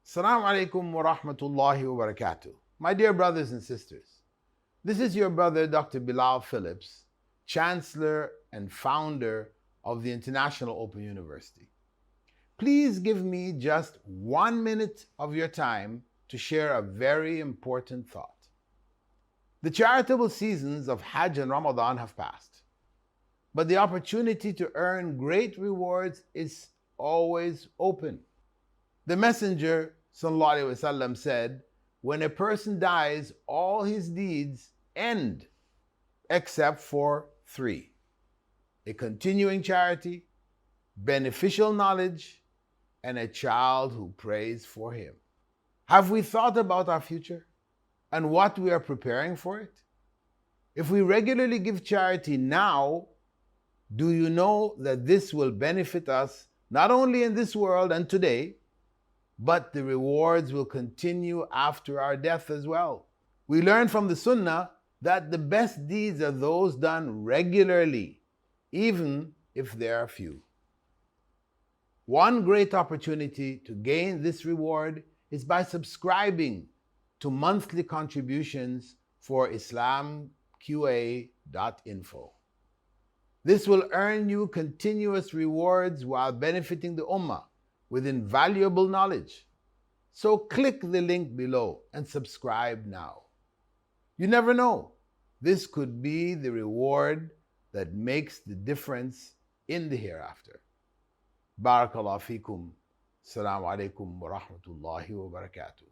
Assalamu alaikum wa rahmatullahi wa barakatuh. My dear brothers and sisters, this is your brother Dr. Bilal Phillips, Chancellor and founder of the International Open University. Please give me just 1 minute of your time to share a very important thought. The charitable seasons of Hajj and Ramadan have passed, but the opportunity to earn great rewards is always open. The Messenger ﷺ said, when a person dies, all his deeds end except for three: a continuing charity, beneficial knowledge, and a child who prays for him. Have we thought about our future and what we are preparing for it? If we regularly give charity now, do you know that this will benefit us not only in this world and today, but the rewards will continue after our death as well? We learn from the Sunnah that the best deeds are those done regularly, even if they are few. One great opportunity to gain this reward is by subscribing to monthly contributions for islamqa.info. This will earn you continuous rewards while benefiting the Ummah with invaluable knowledge. So click the link below and subscribe now. You never know, this could be the reward that makes the difference in the hereafter. Barakallahu feekum. Assalamu alaikum wa rahmatullahi wa barakatuh.